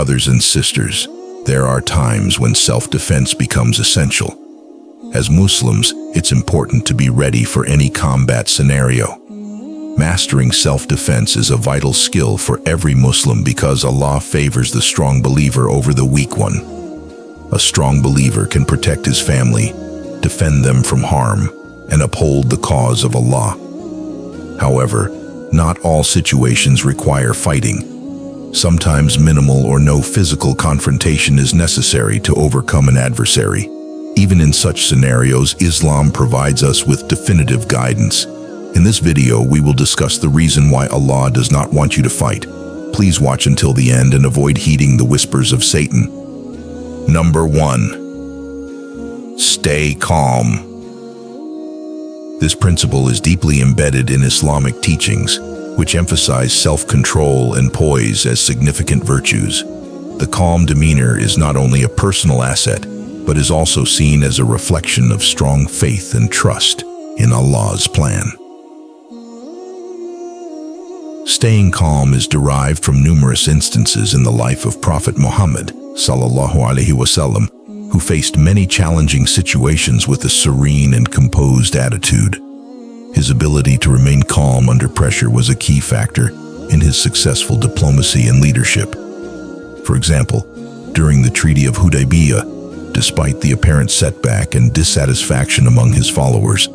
Brothers and sisters, there are times when self-defense becomes essential. As Muslims, it's important to be ready for any combat scenario. Mastering self-defense is a vital skill for every Muslim because Allah favors the strong believer over the weak one. A strong believer can protect his family, defend them from harm, and uphold the cause of Allah. However, not all situations require fighting. Sometimes minimal or no physical confrontation is necessary to overcome an adversary. Even in such scenarios, Islam provides us with definitive guidance. In this video, we will discuss the reason why Allah does not want you to fight. Please watch until the end and avoid heeding the whispers of Satan. Number 1. Stay calm. This principle is deeply embedded in Islamic teachings, which emphasize self-control and poise as significant virtues. The calm demeanor is not only a personal asset, but is also seen as a reflection of strong faith and trust in Allah's plan. Staying calm is derived from numerous instances in the life of Prophet Muhammad ﷺ, who faced many challenging situations with a serene and composed attitude. His ability to remain calm under pressure was a key factor in his successful diplomacy and leadership. For example, during the Treaty of Hudaybiyah, despite the apparent setback and dissatisfaction among his followers,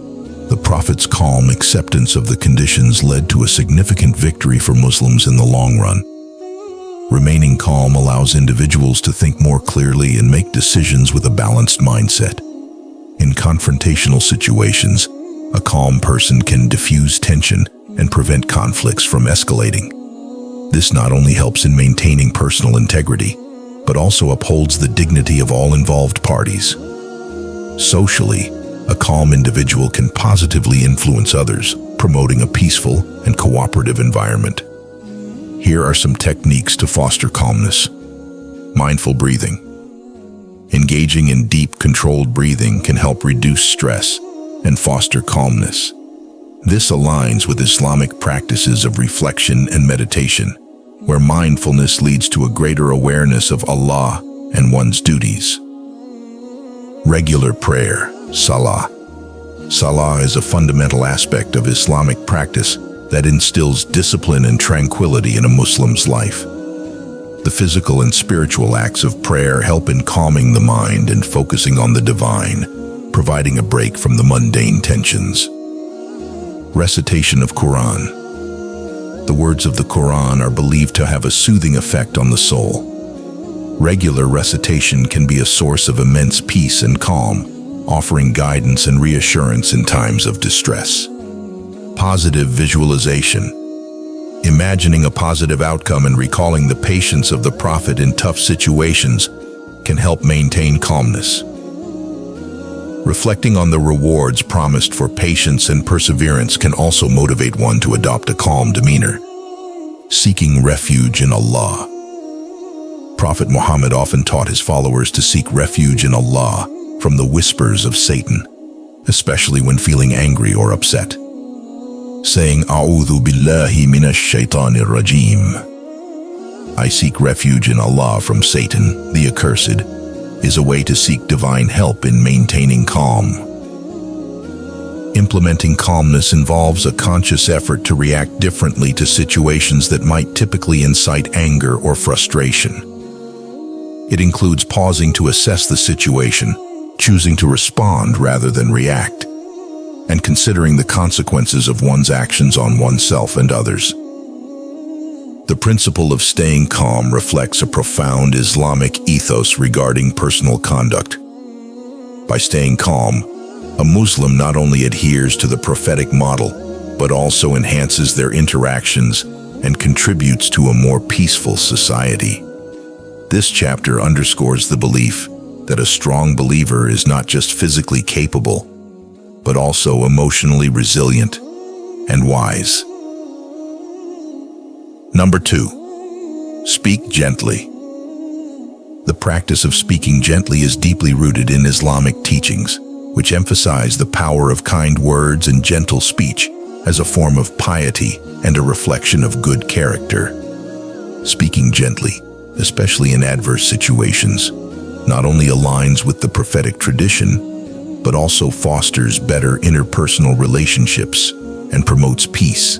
the Prophet's calm acceptance of the conditions led to a significant victory for Muslims in the long run. Remaining calm allows individuals to think more clearly and make decisions with a balanced mindset. In confrontational situations, a calm person can diffuse tension and prevent conflicts from escalating. This not only helps in maintaining personal integrity, but also upholds the dignity of all involved parties. Socially, a calm individual can positively influence others, promoting a peaceful and cooperative environment. Here are some techniques to foster calmness. Mindful breathing. Engaging in deep, controlled breathing can help reduce stress and foster calmness. This aligns with Islamic practices of reflection and meditation, where mindfulness leads to a greater awareness of Allah and one's duties. Regular prayer, Salah. Salah is a fundamental aspect of Islamic practice that instills discipline and tranquility in a Muslim's life. The physical and spiritual acts of prayer help in calming the mind and focusing on the divine, providing a break from the mundane tensions. Recitation of Quran. The words of the Quran are believed to have a soothing effect on the soul. Regular recitation can be a source of immense peace and calm, offering guidance and reassurance in times of distress. Positive visualization. Imagining a positive outcome and recalling the patience of the Prophet in tough situations can help maintain calmness. Reflecting on the rewards promised for patience and perseverance can also motivate one to adopt a calm demeanor. Seeking refuge in Allah. Prophet Muhammad often taught his followers to seek refuge in Allah from the whispers of Satan, especially when feeling angry or upset. Saying, "A'udhu billahi minash shaitanir rajim." I seek refuge in Allah from Satan, the accursed, is a way to seek divine help in maintaining calm. Implementing calmness involves a conscious effort to react differently to situations that might typically incite anger or frustration. It includes pausing to assess the situation, choosing to respond rather than react, and considering the consequences of one's actions on oneself and others. The principle of staying calm reflects a profound Islamic ethos regarding personal conduct. By staying calm, a Muslim not only adheres to the prophetic model, but also enhances their interactions and contributes to a more peaceful society. This chapter underscores the belief that a strong believer is not just physically capable, but also emotionally resilient and wise. Number 2, speak gently. The practice of speaking gently is deeply rooted in Islamic teachings, which emphasize the power of kind words and gentle speech as a form of piety and a reflection of good character. Speaking gently especially in adverse situations, not only aligns with the prophetic tradition, but also fosters better interpersonal relationships and promotes peace.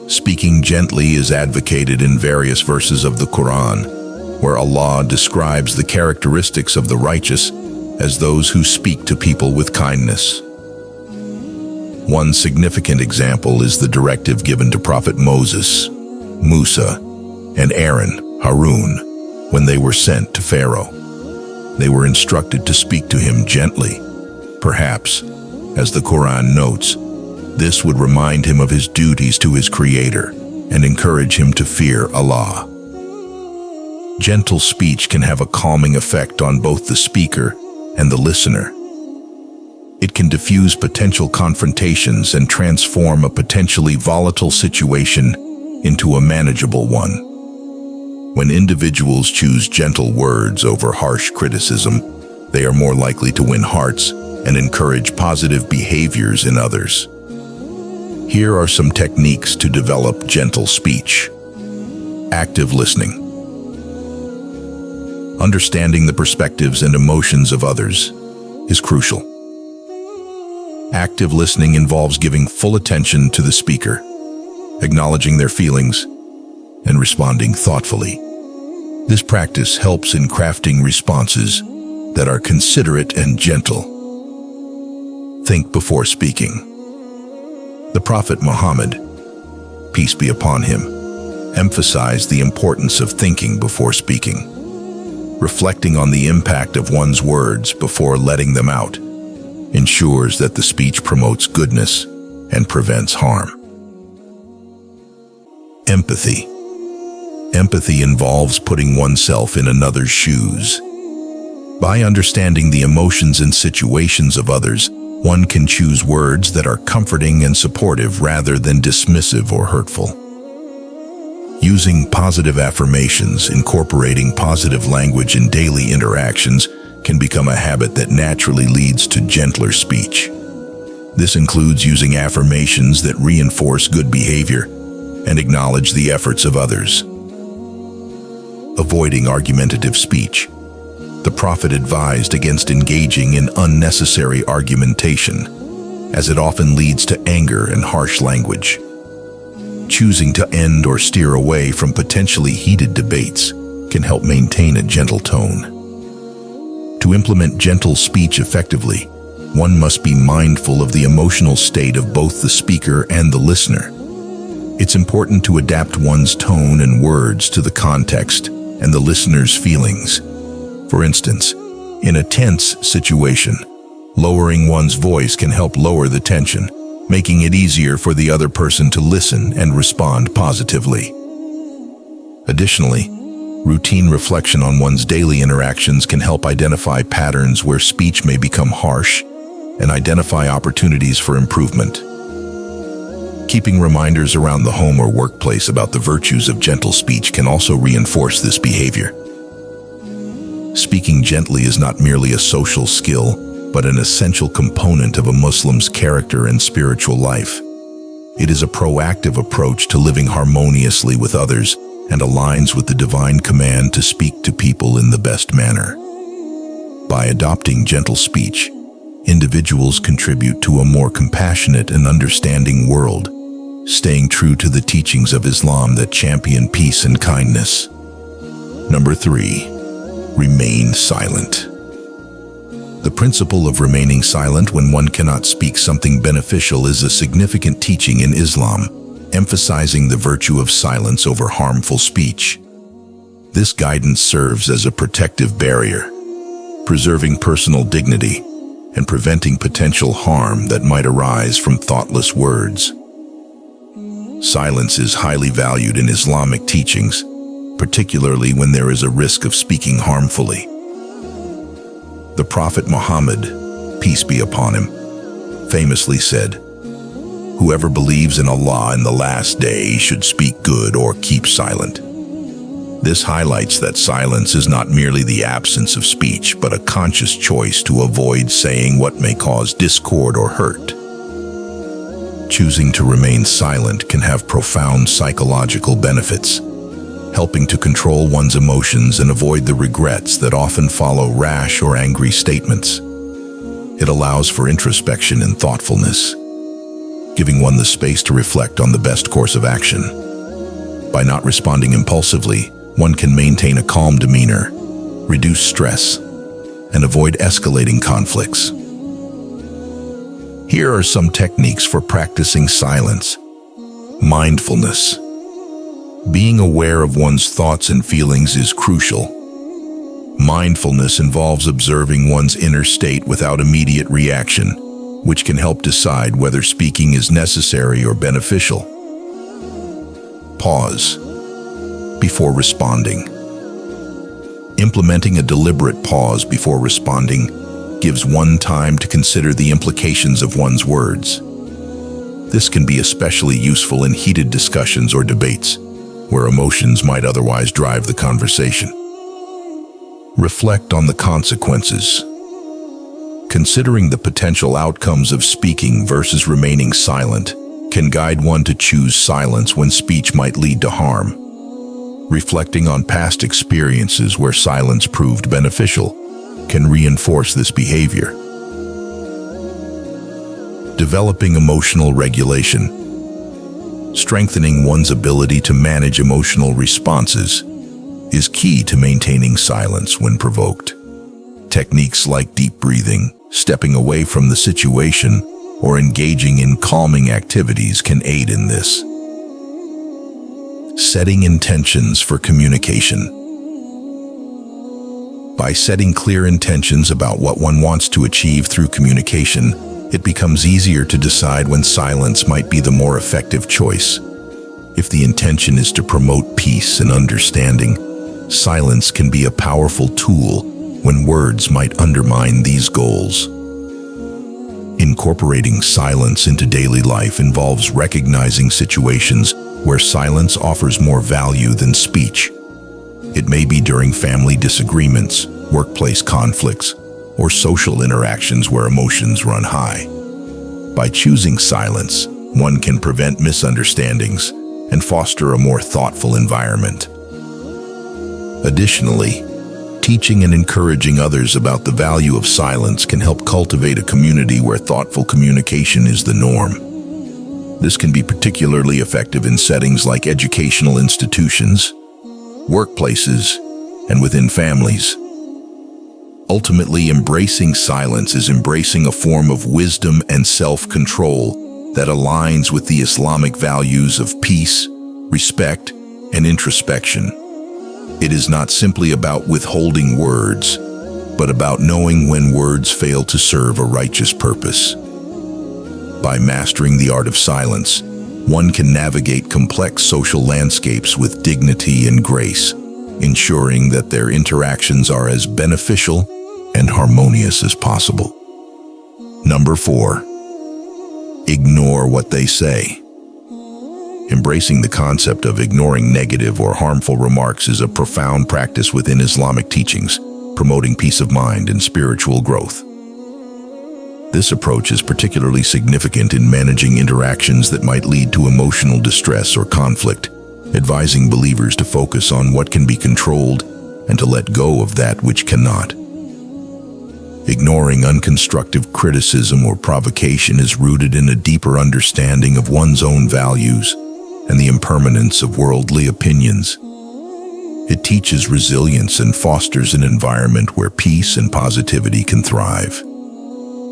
Speaking gently is advocated in various verses of the Quran, where Allah describes the characteristics of the righteous as those who speak to people with kindness. One significant example is the directive given to Prophet Moses, Musa, and Aaron, Harun, when they were sent to Pharaoh. They were instructed to speak to him gently. Perhaps, as the Quran notes, this would remind him of his duties to his Creator and encourage him to fear Allah. Gentle speech can have a calming effect on both the speaker and the listener. It can diffuse potential confrontations and transform a potentially volatile situation into a manageable one. When individuals choose gentle words over harsh criticism, they are more likely to win hearts and encourage positive behaviors in others. Here are some techniques to develop gentle speech. Active listening. Understanding the perspectives and emotions of others is crucial. Active listening involves giving full attention to the speaker, acknowledging their feelings, and responding thoughtfully. This practice helps in crafting responses that are considerate and gentle. Think before speaking. The Prophet Muhammad, peace be upon him, emphasized the importance of thinking before speaking. Reflecting on the impact of one's words before letting them out ensures that the speech promotes goodness and prevents harm. Empathy. Empathy involves putting oneself in another's shoes. By understanding the emotions and situations of others, one can choose words that are comforting and supportive rather than dismissive or hurtful. Using positive affirmations, incorporating positive language in daily interactions, can become a habit that naturally leads to gentler speech. This includes using affirmations that reinforce good behavior and acknowledge the efforts of others. Avoiding argumentative speech. The Prophet advised against engaging in unnecessary argumentation, as it often leads to anger and harsh language. Choosing to end or steer away from potentially heated debates can help maintain a gentle tone. To implement gentle speech effectively, one must be mindful of the emotional state of both the speaker and the listener. It's important to adapt one's tone and words to the context and the listener's feelings. For instance, in a tense situation, lowering one's voice can help lower the tension, making it easier for the other person to listen and respond positively. Additionally, routine reflection on one's daily interactions can help identify patterns where speech may become harsh and identify opportunities for improvement. Keeping reminders around the home or workplace about the virtues of gentle speech can also reinforce this behavior. Speaking gently is not merely a social skill, but an essential component of a Muslim's character and spiritual life. It is a proactive approach to living harmoniously with others and aligns with the divine command to speak to people in the best manner. By adopting gentle speech, individuals contribute to a more compassionate and understanding world, staying true to the teachings of Islam that champion peace and kindness. Number 3, remain silent. The principle of remaining silent when one cannot speak something beneficial is a significant teaching in Islam, emphasizing the virtue of silence over harmful speech. This guidance serves as a protective barrier, preserving personal dignity and preventing potential harm that might arise from thoughtless words. Silence is highly valued in Islamic teachings, particularly when there is a risk of speaking harmfully. The Prophet Muhammad, peace be upon him, famously said, "Whoever believes in Allah in the last day should speak good or keep silent." This highlights that silence is not merely the absence of speech, but a conscious choice to avoid saying what may cause discord or hurt. Choosing to remain silent can have profound psychological benefits. helping to control one's emotions and avoid the regrets that often follow rash or angry statements. It allows for introspection and thoughtfulness, giving one the space to reflect on the best course of action. By not responding impulsively, one can maintain a calm demeanor, reduce stress, and avoid escalating conflicts. Here are some techniques for practicing silence. Mindfulness. Being aware of one's thoughts and feelings is crucial. Mindfulness involves observing one's inner state without immediate reaction, which can help decide whether speaking is necessary or beneficial. Pause before responding. Implementing a deliberate pause before responding gives one time to consider the implications of one's words. This can be especially useful in heated discussions or debates, where emotions might otherwise drive the conversation. Reflect on the consequences. Considering the potential outcomes of speaking versus remaining silent can guide one to choose silence when speech might lead to harm. Reflecting on past experiences where silence proved beneficial can reinforce this behavior. Developing emotional regulation. Strengthening one's ability to manage emotional responses is key to maintaining silence when provoked. Techniques like deep breathing, stepping away from the situation, or engaging in calming activities can aid in this. Setting intentions for communication. By setting clear intentions about what one wants to achieve through communication, it becomes easier to decide when silence might be the more effective choice. If the intention is to promote peace and understanding, silence can be a powerful tool when words might undermine these goals. Incorporating silence into daily life involves recognizing situations where silence offers more value than speech. It may be during family disagreements, workplace conflicts, or social interactions where emotions run high. By choosing silence, one can prevent misunderstandings and foster a more thoughtful environment. Additionally, teaching and encouraging others about the value of silence can help cultivate a community where thoughtful communication is the norm. This can be particularly effective in settings like educational institutions, workplaces, and within families. Ultimately, embracing silence is embracing a form of wisdom and self-control that aligns with the Islamic values of peace, respect, and introspection. It is not simply about withholding words, but about knowing when words fail to serve a righteous purpose. By mastering the art of silence, one can navigate complex social landscapes with dignity and grace, ensuring that their interactions are as beneficial and harmonious as possible. Number 4. Ignore what they say. Embracing the concept of ignoring negative or harmful remarks is a profound practice within Islamic teachings, promoting peace of mind and spiritual growth. This approach is particularly significant in managing interactions that might lead to emotional distress or conflict, advising believers to focus on what can be controlled and to let go of that which cannot. Ignoring unconstructive criticism or provocation is rooted in a deeper understanding of one's own values and the impermanence of worldly opinions. It teaches resilience and fosters an environment where peace and positivity can thrive.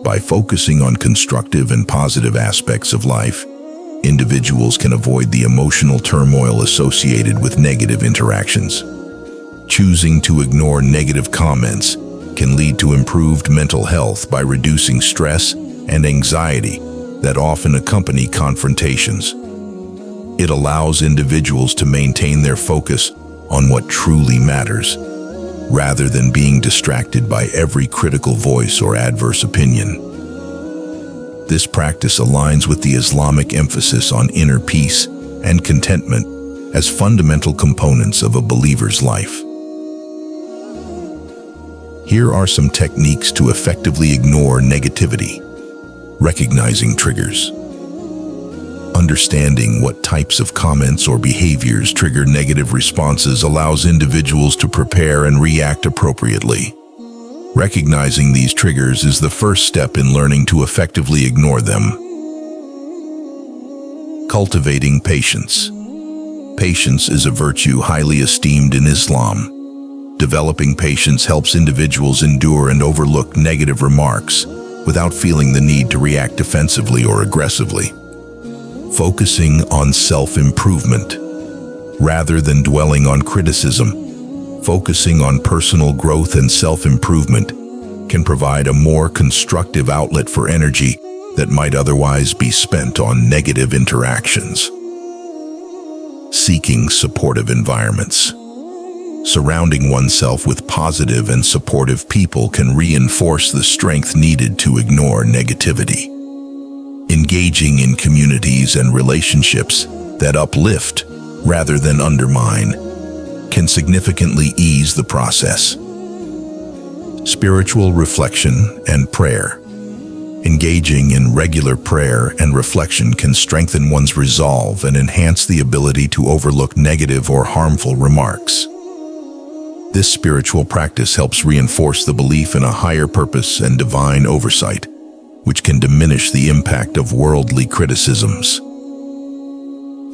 By focusing on constructive and positive aspects of life, individuals can avoid the emotional turmoil associated with negative interactions. Choosing to ignore negative comments can lead to improved mental health by reducing stress and anxiety that often accompany confrontations. It allows individuals to maintain their focus on what truly matters, rather than being distracted by every critical voice or adverse opinion. This practice aligns with the Islamic emphasis on inner peace and contentment as fundamental components of a believer's life. Here are some techniques to effectively ignore negativity. Recognizing triggers. Understanding what types of comments or behaviors trigger negative responses allows individuals to prepare and react appropriately. Recognizing these triggers is the first step in learning to effectively ignore them. Cultivating patience. Patience is a virtue highly esteemed in Islam. Developing patience helps individuals endure and overlook negative remarks without feeling the need to react defensively or aggressively. Focusing on self-improvement. Rather than dwelling on criticism, focusing on personal growth and self-improvement can provide a more constructive outlet for energy that might otherwise be spent on negative interactions. Seeking supportive environments. Surrounding oneself with positive and supportive people can reinforce the strength needed to ignore negativity. Engaging in communities and relationships that uplift rather than undermine can significantly ease the process. Spiritual reflection and prayer. Engaging in regular prayer and reflection can strengthen one's resolve and enhance the ability to overlook negative or harmful remarks. This spiritual practice helps reinforce the belief in a higher purpose and divine oversight, which can diminish the impact of worldly criticisms.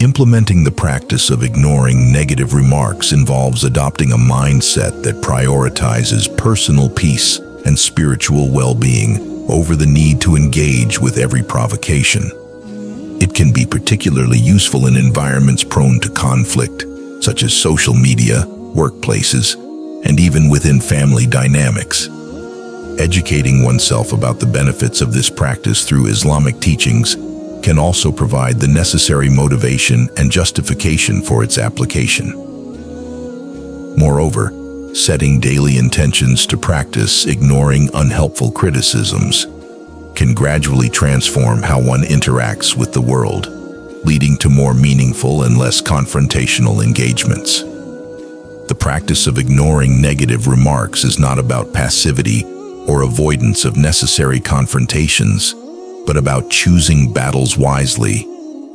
Implementing the practice of ignoring negative remarks involves adopting a mindset that prioritizes personal peace and spiritual well-being over the need to engage with every provocation. It can be particularly useful in environments prone to conflict, such as social media, workplaces, and even within family dynamics. Educating oneself about the benefits of this practice through Islamic teachings can also provide the necessary motivation and justification for its application. Moreover, setting daily intentions to practice ignoring unhelpful criticisms can gradually transform how one interacts with the world, leading to more meaningful and less confrontational engagements. The practice of ignoring negative remarks is not about passivity or avoidance of necessary confrontations, but about choosing battles wisely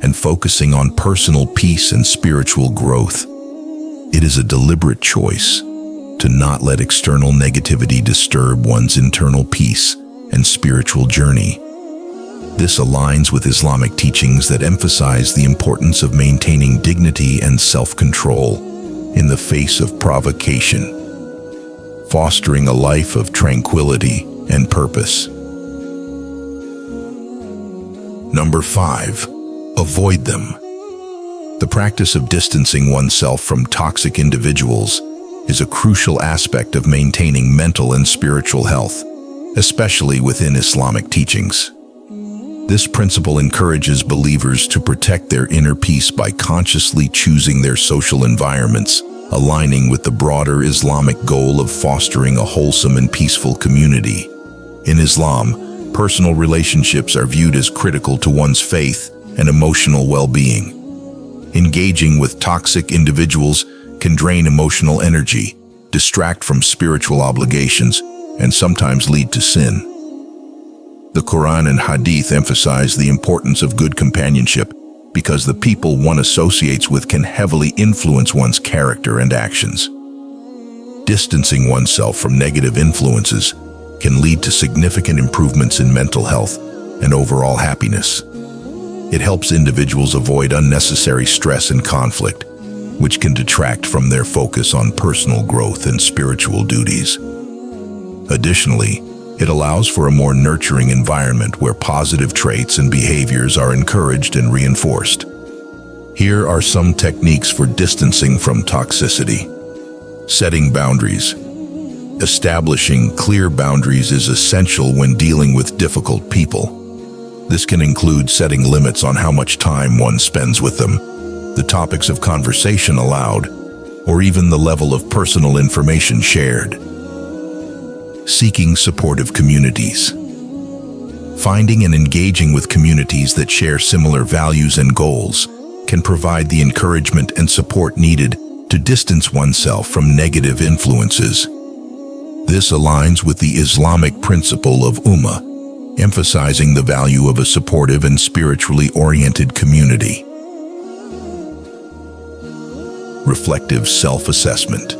and focusing on personal peace and spiritual growth. It is a deliberate choice to not let external negativity disturb one's internal peace and spiritual journey. This aligns with Islamic teachings that emphasize the importance of maintaining dignity and self-control in the face of provocation, fostering a life of tranquility and purpose. Number 5, avoid them. The practice of distancing oneself from toxic individuals is a crucial aspect of maintaining mental and spiritual health, especially within Islamic teachings. This principle encourages believers to protect their inner peace by consciously choosing their social environments, aligning with the broader Islamic goal of fostering a wholesome and peaceful community. In Islam, personal relationships are viewed as critical to one's faith and emotional well-being. Engaging with toxic individuals can drain emotional energy, distract from spiritual obligations, and sometimes lead to sin. The Quran and Hadith emphasize the importance of good companionship because the people one associates with can heavily influence one's character and actions. Distancing oneself from negative influences can lead to significant improvements in mental health and overall happiness. It helps individuals avoid unnecessary stress and conflict, which can detract from their focus on personal growth and spiritual duties. Additionally, it allows for a more nurturing environment where positive traits and behaviors are encouraged and reinforced. Here are some techniques for distancing from toxicity. Setting boundaries. Establishing clear boundaries is essential when dealing with difficult people. This can include setting limits on how much time one spends with them, the topics of conversation allowed, or even the level of personal information shared. Seeking supportive communities. Finding and engaging with communities that share similar values and goals can provide the encouragement and support needed to distance oneself from negative influences. This aligns with the Islamic principle of ummah, emphasizing the value of a supportive and spiritually oriented community. Reflective self-assessment.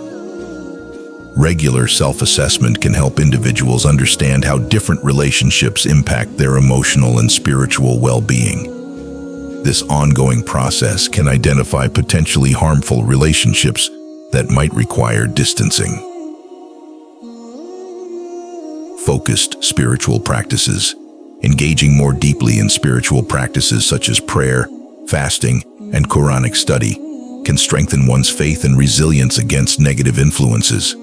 Regular self-assessment can help individuals understand how different relationships impact their emotional and spiritual well-being. This ongoing process can identify potentially harmful relationships that might require distancing. Focused spiritual practices. Engaging more deeply in spiritual practices such as prayer, fasting, and Quranic study can strengthen one's faith and resilience against negative influences.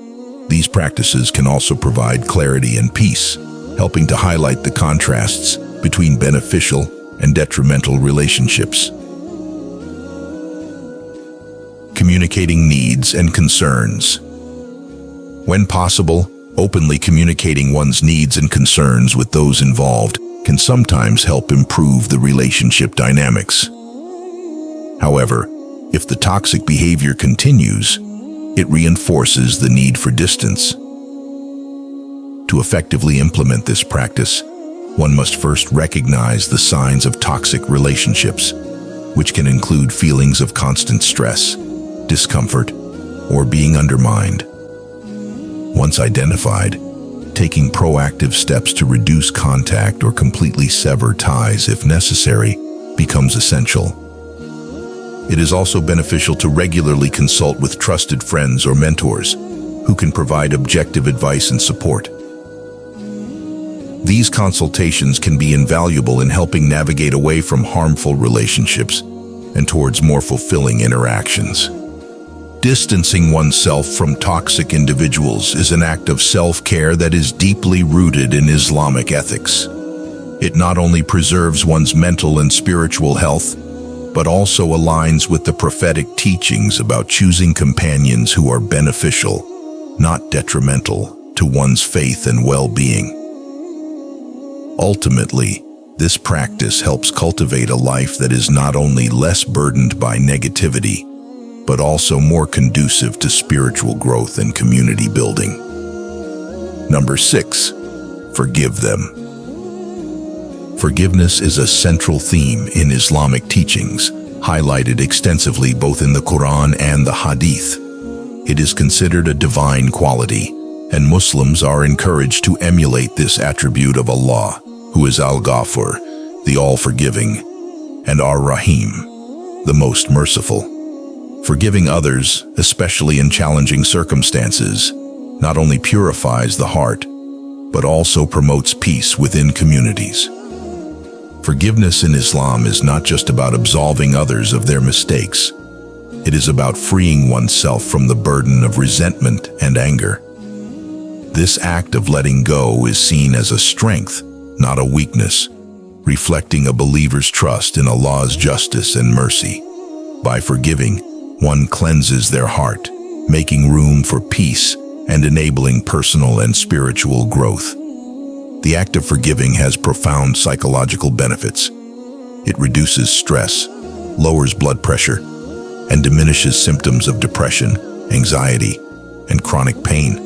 These practices can also provide clarity and peace, helping to highlight the contrasts between beneficial and detrimental relationships. Communicating needs and concerns. When possible, openly communicating one's needs and concerns with those involved can sometimes help improve the relationship dynamics. However, if the toxic behavior continues, it reinforces the need for distance. To effectively implement this practice, one must first recognize the signs of toxic relationships, which can include feelings of constant stress, discomfort, or being undermined. Once identified, taking proactive steps to reduce contact or completely sever ties if necessary becomes essential. It is also beneficial to regularly consult with trusted friends or mentors who can provide objective advice and support. These consultations can be invaluable in helping navigate away from harmful relationships and towards more fulfilling interactions. Distancing oneself from toxic individuals is an act of self-care that is deeply rooted in Islamic ethics. It not only preserves one's mental and spiritual health, but also aligns with the prophetic teachings about choosing companions who are beneficial, not detrimental, to one's faith and well-being. Ultimately, this practice helps cultivate a life that is not only less burdened by negativity, but also more conducive to spiritual growth and community building. Number 6, forgive them. Forgiveness is a central theme in Islamic teachings, highlighted extensively both in the Quran and the Hadith. It is considered a divine quality, and Muslims are encouraged to emulate this attribute of Allah, who is Al-Ghafur, the all-forgiving, and Ar-Rahim, the most merciful. Forgiving others, especially in challenging circumstances, not only purifies the heart, but also promotes peace within communities. Forgiveness in Islam is not just about absolving others of their mistakes. It is about freeing oneself from the burden of resentment and anger. This act of letting go is seen as a strength, not a weakness, reflecting a believer's trust in Allah's justice and mercy. By forgiving, one cleanses their heart, making room for peace and enabling personal and spiritual growth. The act of forgiving has profound psychological benefits. It reduces stress, lowers blood pressure, and diminishes symptoms of depression, anxiety, and chronic pain.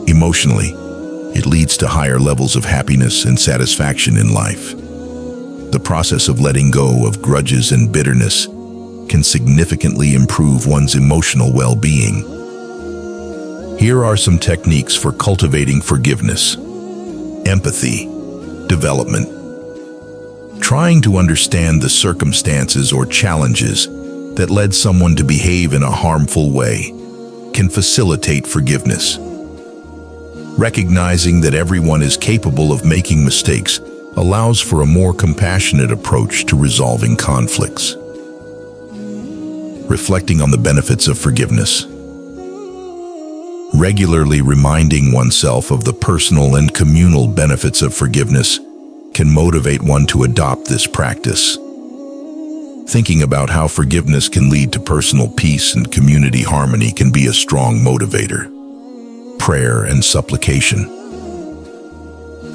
Emotionally, it leads to higher levels of happiness and satisfaction in life. The process of letting go of grudges and bitterness can significantly improve one's emotional well-being. Here are some techniques for cultivating forgiveness. Empathy, development. Trying to understand the circumstances or challenges that led someone to behave in a harmful way can facilitate forgiveness. Recognizing that everyone is capable of making mistakes allows for a more compassionate approach to resolving conflicts. Reflecting on the benefits of forgiveness. Regularly reminding oneself of the personal and communal benefits of forgiveness can motivate one to adopt this practice. Thinking about how forgiveness can lead to personal peace and community harmony can be a strong motivator. Prayer and supplication.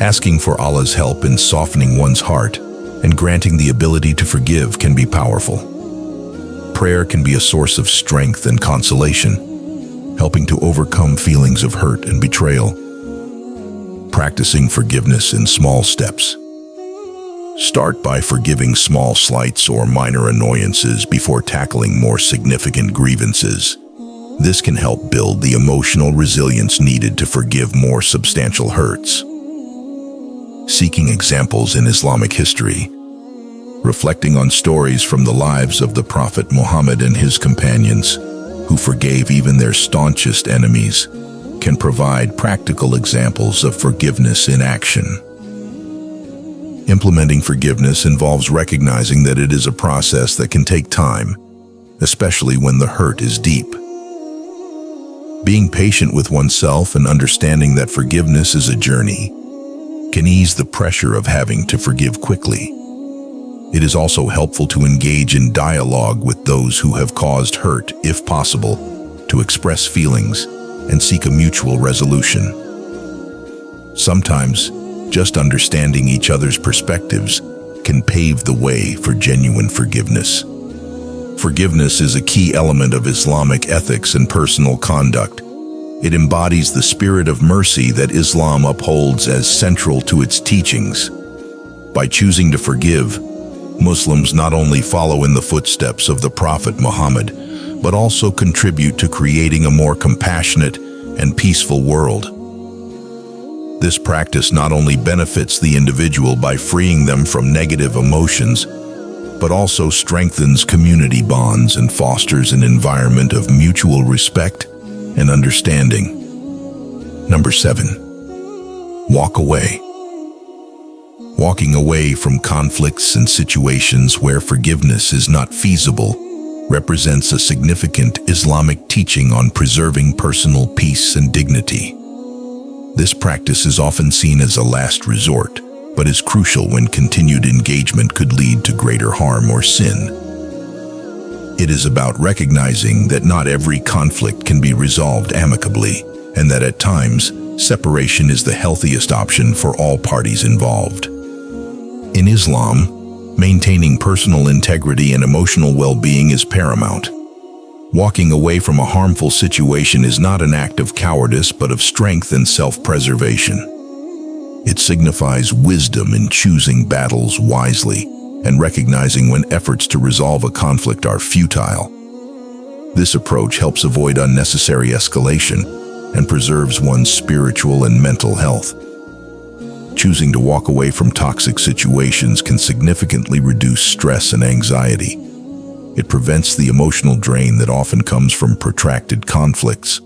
Asking for Allah's help in softening one's heart and granting the ability to forgive can be powerful. Prayer can be a source of strength and consolation, helping to overcome feelings of hurt and betrayal. Practicing forgiveness in small steps. Start by forgiving small slights or minor annoyances before tackling more significant grievances. This can help build the emotional resilience needed to forgive more substantial hurts. Seeking examples in Islamic history. Reflecting on stories from the lives of the Prophet Muhammad and his companions, who forgave even their staunchest enemies, can provide practical examples of forgiveness in action. Implementing forgiveness involves recognizing that it is a process that can take time, especially when the hurt is deep. Being patient with oneself and understanding that forgiveness is a journey can ease the pressure of having to forgive quickly. It is also helpful to engage in dialogue with those who have caused hurt, if possible, to express feelings and seek a mutual resolution. Sometimes, just understanding each other's perspectives can pave the way for genuine forgiveness. Forgiveness is a key element of Islamic ethics and personal conduct. It embodies the spirit of mercy that Islam upholds as central to its teachings. By choosing to forgive, Muslims not only follow in the footsteps of the Prophet Muhammad, but also contribute to creating a more compassionate and peaceful world. This practice not only benefits the individual by freeing them from negative emotions, but also strengthens community bonds and fosters an environment of mutual respect and understanding. Number 7. Walk away. Walking away from conflicts and situations where forgiveness is not feasible represents a significant Islamic teaching on preserving personal peace and dignity. This practice is often seen as a last resort, but is crucial when continued engagement could lead to greater harm or sin. It is about recognizing that not every conflict can be resolved amicably, and that at times, separation is the healthiest option for all parties involved. In Islam, maintaining personal integrity and emotional well-being is paramount. Walking away from a harmful situation is not an act of cowardice, but of strength and self-preservation. It signifies wisdom in choosing battles wisely and recognizing when efforts to resolve a conflict are futile. This approach helps avoid unnecessary escalation and preserves one's spiritual and mental health. Choosing to walk away from toxic situations can significantly reduce stress and anxiety. It prevents the emotional drain that often comes from protracted conflicts,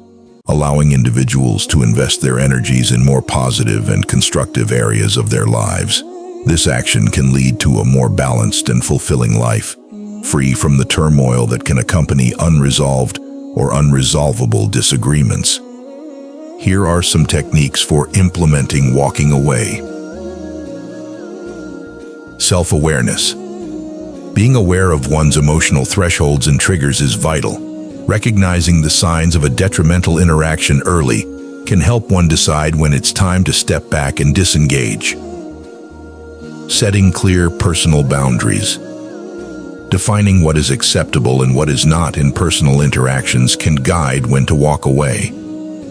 allowing individuals to invest their energies in more positive and constructive areas of their lives. This action can lead to a more balanced and fulfilling life, free from the turmoil that can accompany unresolved or unresolvable disagreements. Here are some techniques for implementing walking away. Self-awareness. Being aware of one's emotional thresholds and triggers is vital. Recognizing the signs of a detrimental interaction early can help one decide when it's time to step back and disengage. Setting clear personal boundaries. Defining what is acceptable and what is not in personal interactions can guide when to walk away.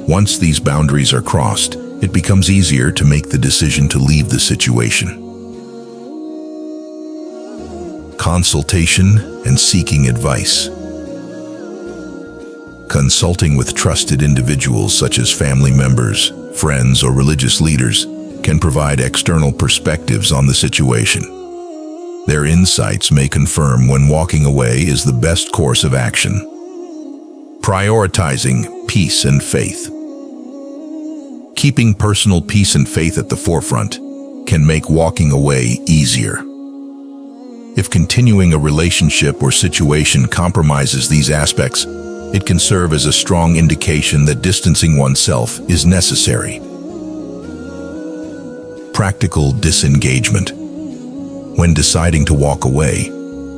Once these boundaries are crossed, it becomes easier to make the decision to leave the situation. Consultation and seeking advice. Consulting with trusted individuals such as family members, friends, or religious leaders can provide external perspectives on the situation. Their insights may confirm when walking away is the best course of action. Prioritizing peace and faith. Keeping personal peace and faith at the forefront can make walking away easier. If continuing a relationship or situation compromises these aspects, it can serve as a strong indication that distancing oneself is necessary. Practical disengagement. When deciding to walk away,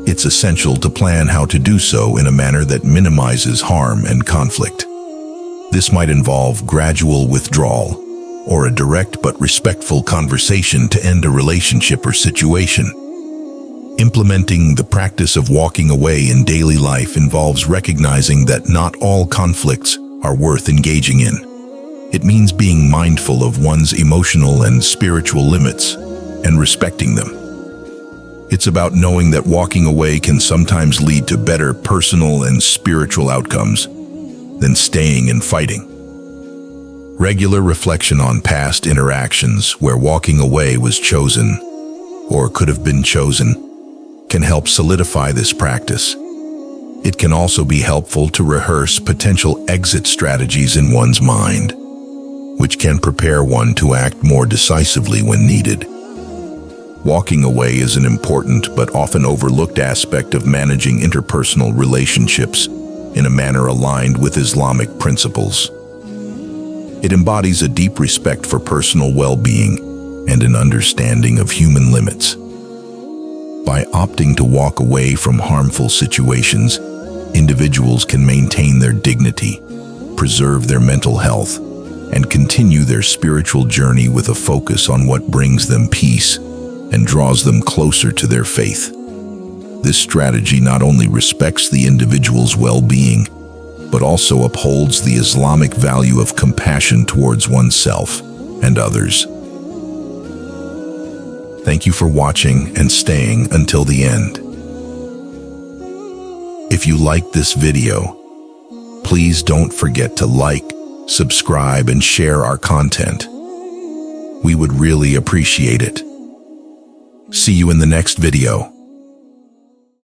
it's essential to plan how to do so in a manner that minimizes harm and conflict. This might involve gradual withdrawal or a direct but respectful conversation to end a relationship or situation. Implementing the practice of walking away in daily life involves recognizing that not all conflicts are worth engaging in. It means being mindful of one's emotional and spiritual limits and respecting them. It's about knowing that walking away can sometimes lead to better personal and spiritual outcomes than staying and fighting. Regular reflection on past interactions where walking away was chosen or could have been chosen can help solidify this practice. It can also be helpful to rehearse potential exit strategies in one's mind, which can prepare one to act more decisively when needed. Walking away is an important but often overlooked aspect of managing interpersonal relationships in a manner aligned with Islamic principles. It embodies a deep respect for personal well-being and an understanding of human limits. By opting to walk away from harmful situations, individuals can maintain their dignity, preserve their mental health, and continue their spiritual journey with a focus on what brings them peace and draws them closer to their faith. This strategy not only respects the individual's well-being, but also upholds the Islamic value of compassion towards oneself and others. Thank you for watching and staying until the end. If you liked this video, please don't forget to like, subscribe, and share our content. We would really appreciate it. See you in the next video.